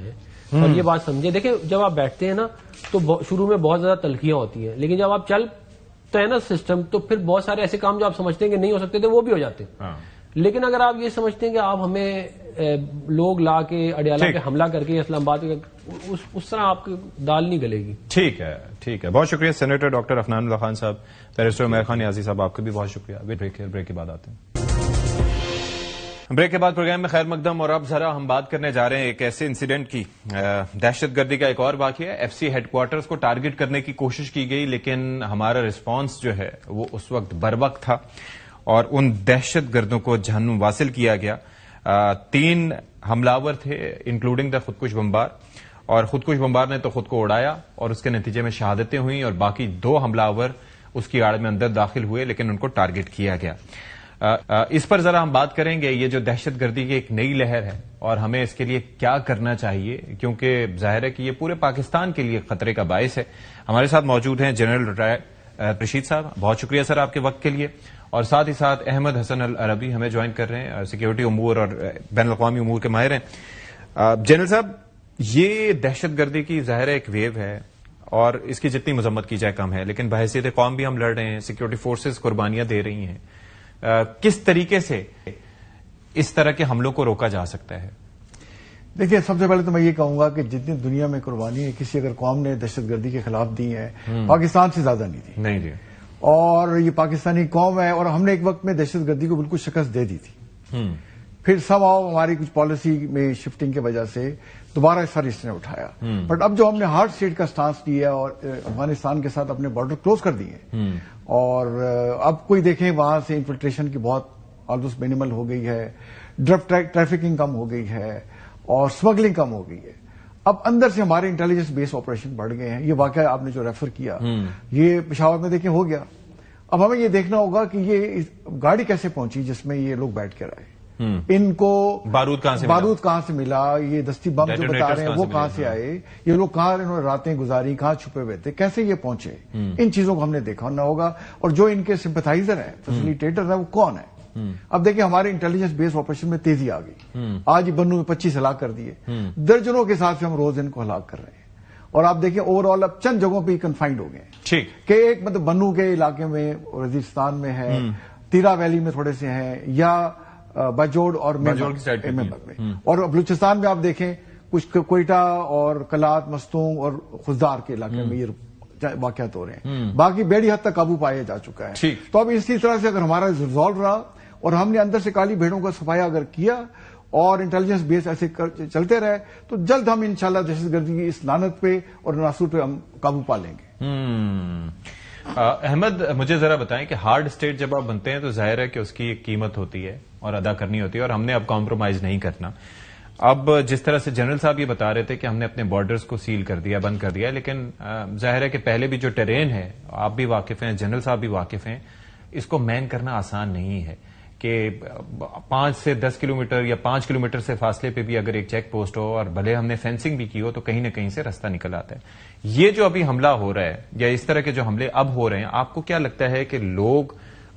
اور یہ بات سمجھیں, دیکھیں جب آپ بیٹھتے ہیں نا تو شروع میں بہت زیادہ تلخیاں ہوتی ہیں, لیکن جب آپ چل ہے نا سسٹم, تو پھر بہت سارے ایسے کام جو آپ سمجھتے ہیں کہ نہیں ہو سکتے تھے وہ بھی ہو جاتے ہیں. لیکن اگر آپ یہ سمجھتے ہیں کہ آپ ہمیں لوگ لا کے اڈیالہ پہ حملہ کر کے اسلام آباد اس طرح آپ کی دال نہیں گلے گی. ٹھیک ہے, بہت شکریہ سینیٹر ڈاکٹر عفنان اللہ خان صاحب. بیرسٹر عمیر خان نیازی صاحب آپ کا بھی بہت شکریہ. بریک کے بعد آتے ہیں. بریک کے بعد پروگرام میں خیر مقدم. اور اب ذرا ہم بات کرنے جا رہے ہیں ایک ایسے انسیڈنٹ کی. دہشت گردی کا ایک اور واقعہ ہے. ایف سی ہیڈ کوارٹرز کو ٹارگٹ کرنے کی کوشش کی گئی, لیکن ہمارا رسپانس جو ہے وہ اس وقت بر وقت تھا اور ان دہشت گردوں کو جہنم واصل کیا گیا. 3 حملاور تھے انکلوڈنگ دا خودکش بمبار, اور خودکش بمبار نے تو خود کو اڑایا اور اس کے نتیجے میں شہادتیں ہوئیں, اور باقی 2 حملاور اس کی آڑ میں اندر داخل ہوئے لیکن ان کو ٹارگٹ کیا گیا. اس پر ذرا ہم بات کریں گے. یہ جو دہشت گردی کی ایک نئی لہر ہے اور ہمیں اس کے لیے کیا کرنا چاہیے, کیونکہ ظاہر ہے کہ یہ پورے پاکستان کے لیے خطرے کا باعث ہے. ہمارے ساتھ موجود ہیں جنرل ریٹائر رشید صاحب, بہت شکریہ سر آپ کے وقت کے لیے. اور ساتھ ہی ساتھ احمد حسن العربی ہمیں جوائن کر رہے ہیں, سیکیورٹی امور اور بین الاقوامی امور کے ماہر ہیں. جنرل صاحب, یہ دہشت گردی کی ظاہر ایک ویو ہے اور اس کی جتنی مذمت کی جائے کم ہے, لیکن بحیثیت قوم بھی ہم لڑ رہے ہیں, سیکیورٹی فورسز قربانیاں دے رہی ہیں. کس طریقے سے اس طرح کے حملوں کو روکا جا سکتا ہے؟ دیکھیے, سب سے پہلے تو میں یہ کہوں گا کہ جتنی دنیا میں قربانی کسی اگر قوم نے دہشت گردی کے خلاف دی ہے, پاکستان سے زیادہ نہیں دی. نہیں جی. اور یہ پاکستانی قوم ہے, اور ہم نے ایک وقت میں دہشت گردی کو بالکل شکست دے دی تھی. پھر سب ہماری کچھ پالیسی میں شفٹنگ کی وجہ سے دوبارہ سر اس نے اٹھایا. بٹ اب جو ہم نے ہارڈ اسٹیٹ کا سٹانس لیا اور افغانستان کے ساتھ اپنے بارڈر کلوز کر دیے, اور اب کوئی دیکھیں وہاں سے انفلٹریشن کی بہت آلموسٹ مینیمل ہو گئی ہے, ڈرگ ٹریفکنگ کم ہو گئی ہے, اور اسمگلنگ کم ہو گئی ہے. اب اندر سے ہمارے انٹیلیجنس بیس آپریشن بڑھ گئے ہیں. یہ واقعہ آپ نے جو ریفر کیا, یہ پشاور میں دیکھیں ہو گیا. اب ہمیں یہ دیکھنا ہوگا کہ یہ گاڑی کیسے پہنچی جس میں یہ لوگ بیٹھ کر آئے, ان کو بارود کہاں سے ملا, یہ دستی بم جو بتا رہے ہیں وہ کہاں سے آئے, یہ لوگ کہاں انہوں نے راتیں گزاری, کہاں چھپے ہوئے تھے, کیسے یہ پہنچے. ان چیزوں کو ہم نے دیکھنا ہوگا. اور جو ان کے سمپتھائزر ہیں, فیسیلیٹیٹر ہیں, وہ کون ہے. اب دیکھیں ہمارے انٹیلیجنس بیس آپریشن میں تیزی آ گئی. آج بنو میں 25 ہلاک کر دیے, درجنوں کے ساتھ ہم روز ان کو ہلاک کر رہے ہیں. اور آپ دیکھیں اوور آل اب چند جگہوں پہ کنفائنڈ ہو گئے ٹھیک کہ ایک مطلب بنو کے علاقے میں وزیرستان میں ہے, تیرا ویلی میں تھوڑے سے ہیں, یا باجوڑ اور اور بلوچستان میں آپ دیکھیں کچھ کوئٹہ اور کلات, مستونگ اور خزدار کے علاقے میں یہ واقعات ہو رہے ہیں. باقی بیڑی حد تک قابو پایا جا چکا ہے. تو اب اسی طرح سے اگر ہمارا ریزالو رہا اور ہم نے اندر سے کالی بھیڑوں کا صفایا اگر کیا اور انٹیلیجنس بیس ایسے چلتے رہے, تو جلد ہم انشاءاللہ دہشت گردی کی اس لعنت پہ اور ناسور پہ ہم قابو پا لیں گے. احمد, مجھے ذرا بتائیں کہ ہارڈ اسٹیٹ جب آپ بنتے ہیں تو ظاہر ہے کہ اس کی ایک قیمت ہوتی ہے اور ادا کرنی ہوتی ہے, اور ہم نے اب کمپرومائز نہیں کرنا. اب جس طرح سے جنرل صاحب یہ بتا رہے تھے کہ ہم نے اپنے بارڈرز کو سیل کر دیا, بند کر دیا, لیکن ظاہر ہے کہ پہلے بھی جو ٹرین ہے, آپ بھی واقف ہیں, جنرل صاحب بھی واقف ہیں, اس کو مین کرنا آسان نہیں ہے. کہ 5 سے 10 کلومیٹر یا 5 کلومیٹر سے فاصلے پہ بھی اگر ایک چیک پوسٹ ہو اور بھلے ہم نے فینسنگ بھی کی ہو تو کہیں نہ کہیں سے راستہ نکل آتا ہے. یہ جو ابھی حملہ ہو رہا ہے یا اس طرح کے جو حملے اب ہو رہے ہیں، آپ کو کیا لگتا ہے کہ لوگ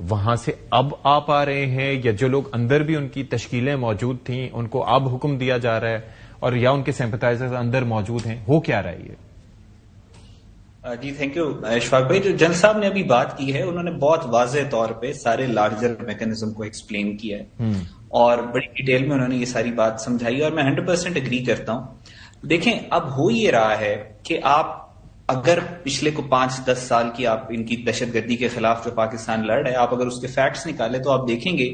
وہاں سے اب آ پا رہے ہیں، یا جو لوگ اندر بھی ان کی تشکیلیں موجود تھیں ان کو اب حکم دیا جا رہا ہے، اور یا ان کے سمپتائزرز اندر موجود ہیں؟ ہو کیا رہا ہے یہ؟ جی تھینک یو اشفاق بھائی. جو جنرل صاحب نے ابھی بات کی ہے انہوں نے بہت واضح طور پہ سارے لارجر میکینزم کو ایکسپلین کیا ہے اور بڑی ڈیٹیل میں انہوں نے یہ ساری بات سمجھائی اور میں 100% اگری کرتا ہوں. دیکھیں اب ہو یہ رہا ہے کہ آپ اگر پچھلے کو 5-10 سال کی آپ ان کی دہشت گردی کے خلاف جو پاکستان لڑ رہا ہے، آپ اگر اس کے فیکٹس نکالے تو آپ دیکھیں گے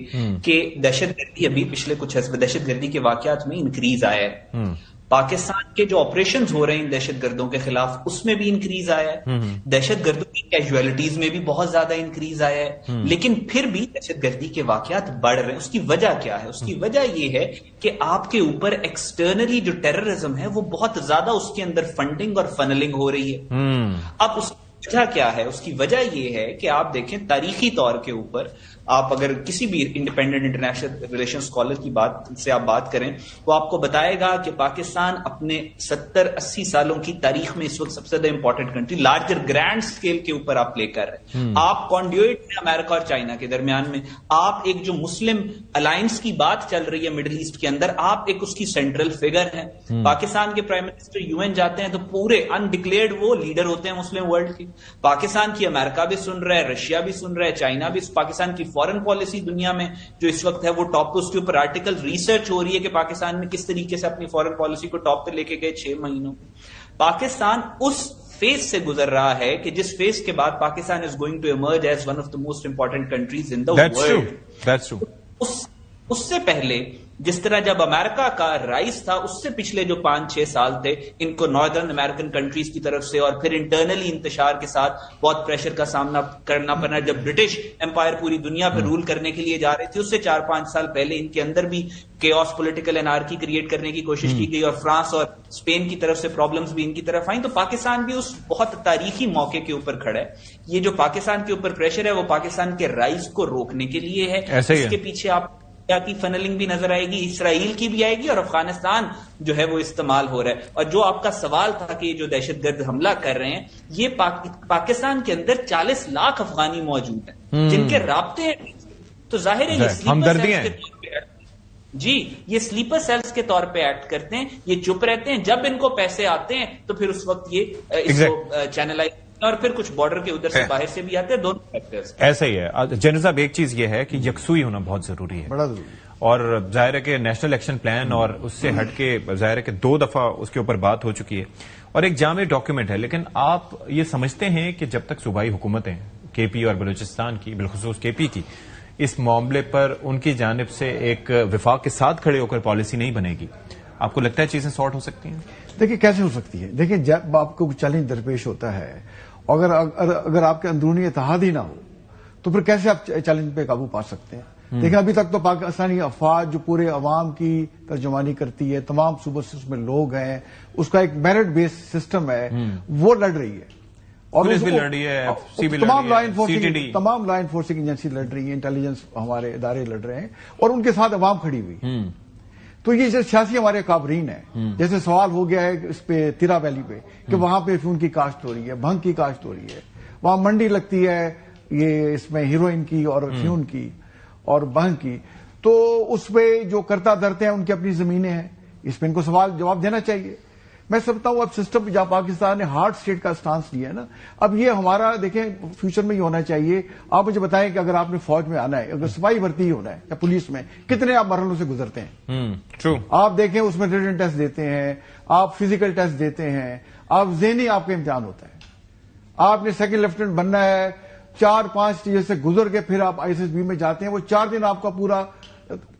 کہ دہشت گردی ابھی پچھلے کچھ دہشت گردی کے واقعات میں انکریز آیا ہے. پاکستان کے جو آپریشنز ہو رہے ہیں دہشت گردوں کے خلاف اس میں بھی انکریز آیا ہے. دہشت گردوں کی کیجویلٹیز میں بھی بہت زیادہ انکریز آیا ہے. لیکن پھر بھی دہشت گردی کے واقعات بڑھ رہے ہیں. اس کی وجہ کیا ہے؟ اس کی وجہ یہ ہے کہ آپ کے اوپر ایکسٹرنلی جو ٹیررزم ہے وہ بہت زیادہ اس کے اندر فنڈنگ اور فنلنگ ہو رہی ہے. اب اس کی وجہ کیا ہے؟ اس کی وجہ یہ ہے کہ آپ دیکھیں تاریخی طور کے اوپر آپ اگر کسی بھی انڈیپینڈنٹ انٹرنیشنل ریلیشن اسکالر کی بات سے آپ بات کریں تو آپ کو بتائے گا کہ پاکستان اپنے 70-80 سالوں کی تاریخ میں اس وقت سب سے زیادہ important country larger grand scale کے اوپر آپ پلے کر رہے ہیں. آپ کانڈیوئٹ میں امریکہ اور چائنا کے درمیان میں آپ ایک جو مسلم الائنس کی بات چل رہی ہے مڈل ایسٹ کے اندر، آپ ایک اس کی سینٹرل فگر ہیں. پاکستان کے پرائم منسٹر UN جاتے ہیں تو پورے انڈکلیئرڈ وہ لیڈر ہوتے ہیں مسلم ورلڈ کے. پاکستان کی امریکہ بھی سن رہا ہے، رشیا بھی سن رہا ہے، چائنا بھی. پاکستان کی فارن پالیسی دنیا میں جو اس وقت ہے وہ ٹاپ پہ، اس کے اوپر آرٹیکل ریسرچ ہو رہی ہے کہ پاکستان میں کس طریقے سے اپنی فارن پالیسی کو ٹاپ پہ لے کے گئے 6 مہینوں. پاکستان اس فیز سے گزر رہا ہے کہ جس فیز کے بعد Pakistan is going to emerge as one of the most important countries in the world. اس سے پہلے جس طرح جب امریکہ کا رائز تھا اس سے پچھلے جو 5-6 سال تھے ان کو ناردرن امریکن کنٹریز کی طرف سے اور پھر انٹرنلی انتشار کے ساتھ بہت پریشر کا سامنا کرنا پڑنا. جب برٹش امپائر پوری دنیا پہ رول کرنے کے لیے جا رہے تھے اس سے 4-5 سال پہلے ان کے اندر بھی کیوس پولیٹیکل انارکی کریٹ کرنے کی کوشش کی گئی اور فرانس اور اسپین کی طرف سے پرابلمز بھی ان کی طرف آئیں. تو پاکستان بھی اس بہت تاریخی موقع کے اوپر کھڑا ہے. یہ جو پاکستان کے اوپر پریشر ہے وہ پاکستان کے رائز کو روکنے کے لیے ہے. اس کے پیچھے آپ کی فنلنگ بھی نظر آئے گی، اسرائیل کی بھی آئے گی اور افغانستان جو ہے وہ استعمال ہو رہا ہے. اور جو آپ کا سوال تھا کہ یہ جو دہشت گرد حملہ کر رہے ہیں یہ پاکستان کے اندر 40 لاکھ افغانی موجود ہیں جن کے رابطے ہیں. تو ظاہر ہے یہ ہمدردی ہیں. جی یہ سلیپر سیلز کے طور پہ ایکٹ کرتے ہیں، یہ چپ رہتے ہیں. جب ان کو پیسے آتے ہیں تو پھر اس وقت یہ اس کو چینلائز اور پھر کچھ بارڈر کے ادھر سے باہر سے بھی آتے ہیں. دونوں فیکٹرز ایسا ہی ہے. جنرل صاحب ایک چیز یہ ہے کہ یکسوئی ہونا بہت ضروری ہے، بڑا ضروری. اور ظاہر ہے کہ نیشنل ایکشن پلان اور اس سے ہٹ کے ظاہر ہے کہ 2 دفعہ اس کے اوپر بات ہو چکی ہے اور ایک جامع ڈاکیومنٹ ہے. لیکن آپ یہ سمجھتے ہیں کہ جب تک صوبائی حکومتیں KP اور بلوچستان کی بالخصوص KP کی اس معاملے پر ان کی جانب سے ایک وفاق کے ساتھ کھڑے ہو کر پالیسی نہیں بنے گی، آپ کو لگتا ہے چیزیں سارٹ ہو سکتی ہیں؟ دیکھیں کیسے ہو سکتی ہے. دیکھیں جب آپ کو چیلنج درپیش ہوتا ہے اگر آپ کے اندرونی اتحاد ہی نہ ہو تو پھر کیسے آپ چیلنج پہ قابو پا سکتے ہیں؟ دیکھیں ابھی تک تو پاکستانی افواج جو پورے عوام کی ترجمانی کرتی ہے، تمام صوبوں سے اس میں لوگ ہیں، اس کا ایک میرٹ بیس سسٹم ہے، وہ لڑ رہی ہے. اور تمام لا انفورسنگ ایجنسی لڑ رہی ہیں، انٹیلیجنس ہمارے ادارے لڑ رہے ہیں اور ان کے ساتھ عوام کھڑی ہوئی. تو یہ جو سیاسی ہمارے کابرین ہیں، جیسے سوال ہو گیا ہے اس پہ تیرا ویلی پہ کہ وہاں پہ فیون کی کاشت ہو رہی ہے، بھنگ کی کاشت ہو رہی ہے، وہاں منڈی لگتی ہے یہ اس میں ہیروئن کی اور فیون کی اور بھنگ کی. تو اس پہ جو کرتا دھرتے ہیں ان کی اپنی زمینیں ہیں، اس پہ ان کو سوال جواب دینا چاہیے. میں سمجھتا ہوں اب سسٹم جہاں پاکستان نے ہارڈ اسٹیٹ کا سٹانس لیا ہے نا، اب یہ ہمارا دیکھیں فیوچر میں یہ ہونا چاہیے. آپ مجھے بتائیں کہ اگر آپ نے فوج میں آنا ہے، اگر سپاہی بھرتی ہی ہونا ہے یا پولیس میں، کتنے آپ مرحلوں سے گزرتے ہیں؟ آپ دیکھیں اس میں ریٹن ٹیسٹ دیتے ہیں، آپ فزیکل ٹیسٹ دیتے ہیں، آپ ذہنی آپ کا امتحان ہوتا ہے. آپ نے سیکنڈ لیفٹیننٹ بننا ہے، 4-5 اسٹیج سے گزر کے پھر آپ ISSB میں جاتے ہیں. وہ 4 دن آپ کا پورا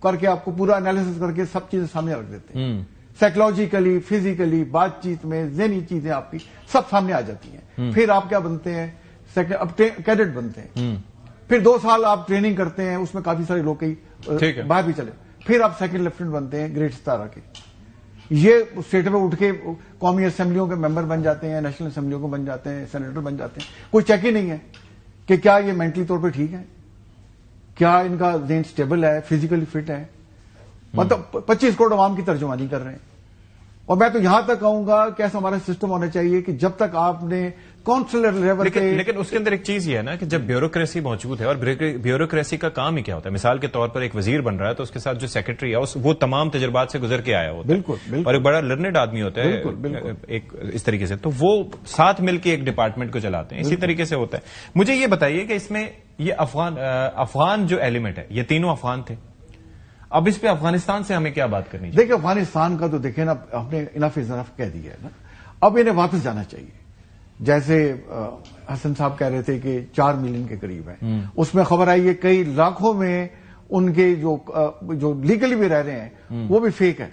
کر کے آپ کو پورا انالیسس کر کے سب چیزیں سامنے رکھ دیتے ہیں. سائیکولوجیکلی، فزیکلی، بات چیت میں ذہنی چیزیں آپ کی سب سامنے آ جاتی ہیں. پھر آپ کیا بنتے ہیں؟ اب کیڈٹ بنتے ہیں. پھر 2 سال آپ ٹریننگ کرتے ہیں، اس میں کافی سارے لوگ کئی باہر بھی چلے. پھر آپ سیکنڈ لیفٹیننٹ بنتے ہیں گریڈ 17 کے. یہ اسٹیٹ میں اٹھ کے قومی اسمبلیوں کے ممبر بن جاتے ہیں، نیشنل اسمبلیوں کو بن جاتے ہیں، سینیٹر بن جاتے ہیں. کوئی چیک ہی نہیں ہے کہ کیا یہ مینٹلی طور پہ ٹھیک ہے، کیا ان کا ذہن سٹیبل ہے, فزیکلی فٹ ہے؟ مطلب 25 کروڑ عوام کی ترجمانی کر رہے ہیں. اور میں تو یہاں تک کہوں گا کہ ایسا ہمارا سسٹم ہونا چاہیے کہ جب تک آپ نے کونسلر لیول پہ, لیکن اس کے اندر ایک چیز یہ ہے نا کہ جب بیوروکریسی موجود ہے, اور بیوروکریسی کا کام ہی کیا ہوتا ہے, مثال کے طور پر ایک وزیر بن رہا ہے تو اس کے ساتھ جو سیکرٹری ہے وہ تمام تجربات سے گزر کے آیا ہوتا ہے, بالکل, اور ایک بڑا لرنڈ آدمی ہوتا ہے ایک اس طریقے سے, تو وہ ساتھ مل کے ایک ڈپارٹمنٹ کو چلاتے ہیں. اسی طریقے سے ہوتا ہے. مجھے یہ بتائیے کہ اس میں یہ افغان جو ایلیمنٹ ہے, یہ تینوں افغان تھے, اب اس پہ افغانستان سے ہمیں کیا بات کرنی چاہیے؟ دیکھیں افغانستان کا تو دیکھیں نا, ہم نے انف از انف کہہ دیا ہے نا, اب انہیں واپس جانا چاہیے. جیسے حسن صاحب کہہ رہے تھے کہ 4 ملین کے قریب ہیں, اس میں خبر آئی ہے کئی لاکھوں میں ان کے جو لیگلی بھی رہ رہے ہیں وہ بھی فیک ہے.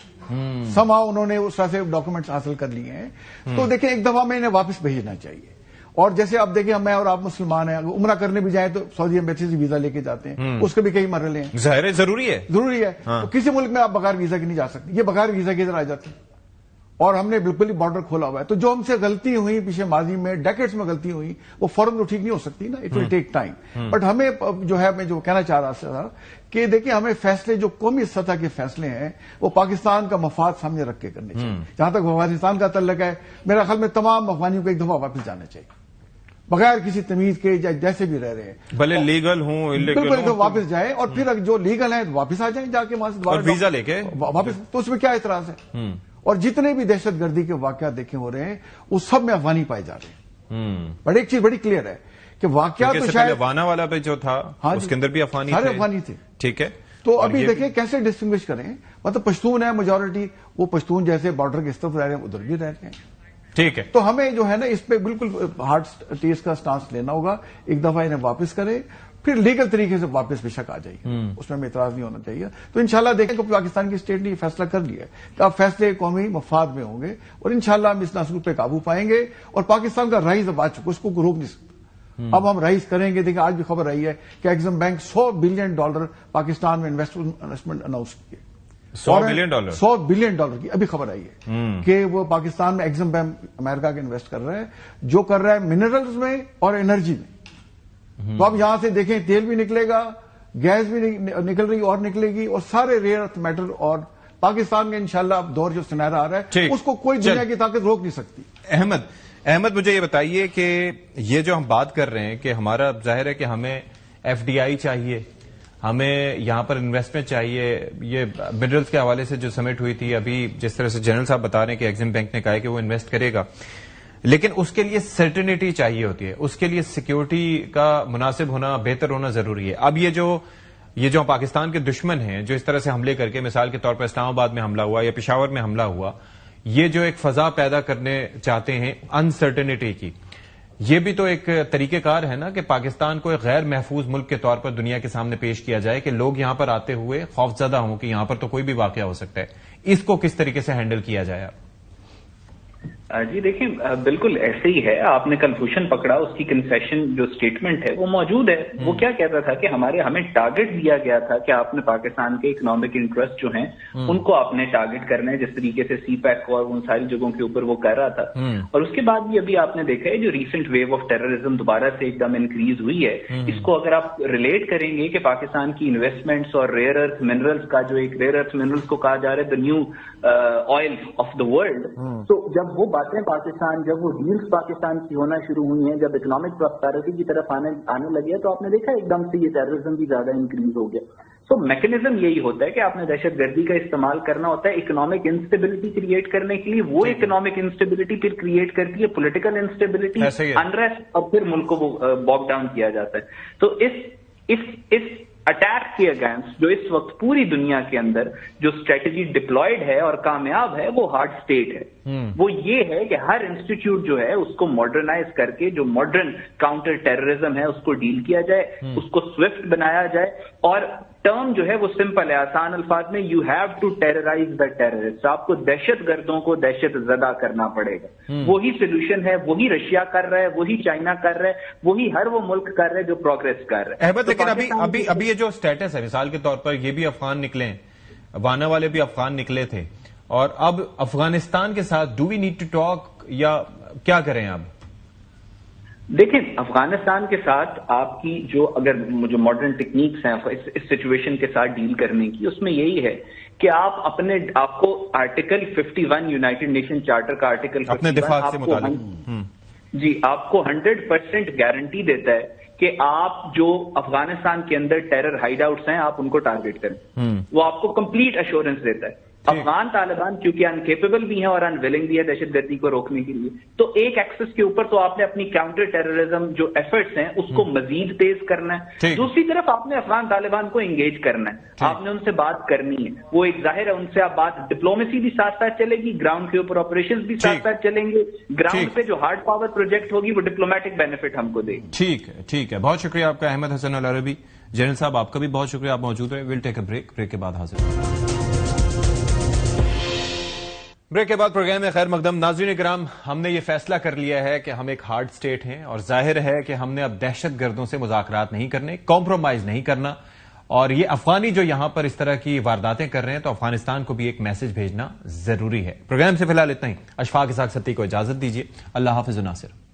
سما انہوں نے اس طرح سے ڈاکومنٹس حاصل کر لیے ہیں. تو دیکھیں ایک دفعہ میں انہیں واپس بھیجنا چاہیے. اور جیسے آپ دیکھیں میں اور آپ مسلمان ہیں, اگر عمرہ کرنے بھی جائیں تو سعودی ایمبیسی سے ویزا لے کے جاتے ہیں, اس کے بھی کئی مرحلے ہیں. ظاہر ہے ضروری ہے تو کسی ملک میں آپ بغیر ویزا کے نہیں جا سکتے, یہ بغیر ویزا کے ادھر آ جاتے ہیں. اور ہم نے بالکل ہی بارڈر کھولا ہوا ہے. تو جو ہم سے غلطی ہوئی پیچھے ماضی میں ڈیکیڈز میں غلطی ہوئی, وہ فوراً تو ٹھیک نہیں ہو سکتی نا, it will take time. But ہمیں جو ہے, میں جو کہنا چاہ رہا تھا کہ دیکھیں ہمیں فیصلے جو قومی سطح کے فیصلے ہیں وہ پاکستان کا مفاد سامنے رکھ کے کرنے چاہیے. جہاں تک افغانستان کا تعلق ہے, میرا خیال میں تمام افغانیوں کو ایک دفعہ واپس جانا چاہیے بغیر کسی تمیز کے, جیسے بھی رہ رہے ہیں, بھلے لیگل ہوں بالکل واپس جائیں. اور پھر جو لیگل ہیں واپس آ جائیں جا کے وہاں سے دوبارہ ویزا لے کے واپس. تو اس میں کیا اعتراض ہے؟ اور جتنے بھی دہشت گردی کے واقعات دیکھے ہو رہے ہیں وہ سب میں افغانی پائے جا رہے ہیں. بٹ ایک چیز بڑی کلیئر ہے کہ واقعات تو شاید وانا والا پہ جو تھا اس کے اندر بھی افغانی تھے. ٹھیک ہے, تو ابھی دیکھیں کیسے ڈسٹنگوش کریں. مطلب پشتون ہے میجورٹی, وہ پشتون جیسے بارڈر کے اس طرف رہ رہے ہیں ادھر بھی رہ رہے ہیں. ٹھیک ہے, تو ہمیں جو ہے نا اس پہ بالکل ہارڈ ٹیسٹ کا سٹانس لینا ہوگا. ایک دفعہ انہیں واپس کرے, پھر لیگل طریقے سے واپس بے شک آ جائیے, اس میں ہمیں اعتراض نہیں ہونا چاہیے. تو انشاءاللہ دیکھیں کہ پاکستان کی اسٹیٹ نے یہ فیصلہ کر لیا ہے کہ اب فیصلے قومی مفاد میں ہوں گے, اور انشاءاللہ ہم اس نسل پہ قابو پائیں گے. اور پاکستان کا رائز اب آ چکا, اس کو روک نہیں سکتا. اب ہم رائز کریں گے. دیکھیں آج بھی خبر آئی ہے کہ ایگزم بینک $100 بلین پاکستان میں انویسٹمنٹ اناؤنس کیے. $100 بلین کی ابھی خبر آئی ہے کہ وہ پاکستان میں ایگزم بینک امریکہ کے انویسٹ کر رہا ہے, جو کر رہا ہے منرلز میں اور انرجی میں. تو اب یہاں سے دیکھیں تیل بھی نکلے گا, گیس بھی نکل رہی اور نکلے گی, اور سارے ریئر ارتھ میٹل. اور پاکستان کا انشاءاللہ اب دور جو سنہرا آ رہا ہے اس کو کوئی دنیا کی طاقت روک نہیں سکتی. احمد مجھے یہ بتائیے کہ یہ جو ہم بات کر رہے ہیں کہ ہمارا ظاہر ہے کہ ہمیں FDI چاہیے, ہمیں یہاں پر انویسٹمنٹ چاہیے. یہ منرلز کے حوالے سے جو سمٹ ہوئی تھی ابھی, جس طرح سے جنرل صاحب بتا رہے ہیں کہ ایگزم بینک نے کہا ہے کہ وہ انویسٹ کرے گا, لیکن اس کے لیے سرٹنٹی چاہیے ہوتی ہے, اس کے لیے سیکیورٹی کا مناسب ہونا, بہتر ہونا ضروری ہے. اب یہ جو پاکستان کے دشمن ہیں جو اس طرح سے حملے کر کے, مثال کے طور پر اسلام آباد میں حملہ ہوا یا پشاور میں حملہ ہوا, یہ جو ایک فضا پیدا کرنے چاہتے ہیں انسرٹنٹی کی, یہ بھی تو ایک طریقہ کار ہے نا کہ پاکستان کو ایک غیر محفوظ ملک کے طور پر دنیا کے سامنے پیش کیا جائے کہ لوگ یہاں پر آتے ہوئے خوفزدہ ہوں کہ یہاں پر تو کوئی بھی واقعہ ہو سکتا ہے. اس کو کس طریقے سے ہینڈل کیا جائے؟ جی دیکھیں بالکل ایسے ہی ہے. آپ نے کنفیوژن پکڑا, اس کی کنفیشن جو اسٹیٹمنٹ ہے وہ موجود ہے. وہ کیا کہتا تھا کہ ہمیں ٹارگٹ دیا گیا تھا کہ آپ نے پاکستان کے اکنامک انٹرسٹ جو ہیں ان کو آپ نے ٹارگٹ کرنا ہے, جس طریقے سے سی پیک اور ان ساری جگہوں کے اوپر وہ کر رہا تھا. اور اس کے بعد بھی ابھی آپ نے دیکھا ہے جو ریسنٹ ویو آف ٹیررزم دوبارہ سے ایک دم انکریز ہوئی ہے, اس کو اگر آپ ریلیٹ کریں گے کہ پاکستان کی انویسٹمنٹس اور ریئر ارتھ منرلز کا, جو ایک ریئر ارتھ منرلز کو کہا جا رہا ہے the new Isle of the world, تو جب وہ باتیں پاکستان, جب وہ ڈیلز پاکستان کی ہونا شروع ہوئی ہیں, جب اکنامک پراسپیرٹی کی طرف آنے لگے, تو آپ نے دیکھا ایک دم سے یہ ٹیررزم بھی زیادہ انکریز ہو گیا. سو میکنزم یہی ہوتا ہے کہ آپ نے دہشت گردی کا استعمال کرنا ہوتا ہے اکنامک انسٹیبلٹی کریٹ کرنے کے لیے. وہ اکنامک انسٹیبلٹی پھر کریٹ کرتی ہے پولیٹیکل انسٹیبلٹی, انریسٹ, اور پھر ملک کو باک ڈاؤن کیا جاتا ہے. تو اس اٹیک کے اگینسٹ جو اس وقت پوری دنیا کے اندر جو اسٹریٹجی ڈپلائڈ ہے اور کامیاب ہے وہ ہارڈ اسٹیٹ ہے. وہ یہ ہے کہ ہر انسٹیٹیوٹ جو ہے اس کو ماڈرنائز کر کے جو ماڈرن کاؤنٹر ٹیررزم ہے اس کو ڈیل کیا جائے, اس کو سوئفٹ بنایا جائے. اور ٹرم جو ہے وہ سمپل ہے, آسان الفاظ میں, you have to terrorize the terrorist. آپ کو دہشت گردوں کو دہشت زدہ کرنا پڑے گا. وہی سولوشن ہے, وہی رشیا کر رہا ہے, وہی چائنا کر رہا ہے, وہی ہر وہ ملک کر رہا ہے جو پروگریس کر رہا ہے. احمد لیکن ابھی یہ جو سٹیٹس ہے, مثال کے طور پر یہ بھی افغان نکلے, وانا والے بھی افغان نکلے تھے, اور اب افغانستان کے ساتھ do we need to talk یا کیا کریں اب؟ دیکھیں افغانستان کے ساتھ آپ کی جو ماڈرن ٹیکنیکس ہیں اس سچویشن کے ساتھ ڈیل کرنے کی، اس میں یہی ہے کہ آپ کو آرٹیکل 51 یونائٹڈ نیشن چارٹر کا آرٹیکل 51 اپنے دفاع سے متعلق جی آپ کو 100% گارنٹی دیتا ہے کہ آپ جو افغانستان کے اندر ٹیرر ہائیڈ آؤٹس ہیں آپ ان کو ٹارگیٹ کریں، وہ آپ کو کمپلیٹ ایشورنس دیتا ہے۔ افغان طالبان کیونکہ انکیپیبل بھی ہیں اور انویلنگ بھی ہے دہشت گردی کو روکنے کے لیے، تو ایک ایکسس کے اوپر تو آپ نے اپنی کاؤنٹر ٹیررزم جو ایفرٹس ہیں اس کو مزید تیز کرنا ہے، دوسری طرف آپ نے افغان طالبان کو انگیج کرنا ہے، آپ نے ان سے بات کرنی ہے، وہ ایک ظاہر ہے ان سے آپ بات ڈپلومیسی بھی ساتھ ساتھ چلے گی، گراؤنڈ کے اوپر آپریشنز بھی ساتھ ساتھ چلیں گے، گراؤنڈ پہ جو ہارڈ پاور پروجیکٹ ہوگی وہ ڈپلومیٹک بینیفٹ ہم کو دے گی۔ ٹھیک ہے، بہت شکریہ آپ کا احمد حسن العربی۔ جنرل صاحب آپ کا بھی بہت شکریہ، آپ موجود رہے۔ ویل ٹیک اے بریک کے بعد حاضر بریک کے بعد پروگرام میں خیر مقدم۔ ناظرین کرام، ہم نے یہ فیصلہ کر لیا ہے کہ ہم ایک ہارڈ اسٹیٹ ہیں اور ظاہر ہے کہ ہم نے اب دہشت گردوں سے مذاکرات نہیں کرنے، کمپرومائز نہیں کرنا، اور یہ افغانی جو یہاں پر اس طرح کی وارداتیں کر رہے ہیں تو افغانستان کو بھی ایک میسج بھیجنا ضروری ہے۔ پروگرام سے فی الحال اتنا ہی۔ اشفاق اسحاق ستی کو اجازت دیجیے۔ اللہ حافظ و ناصر۔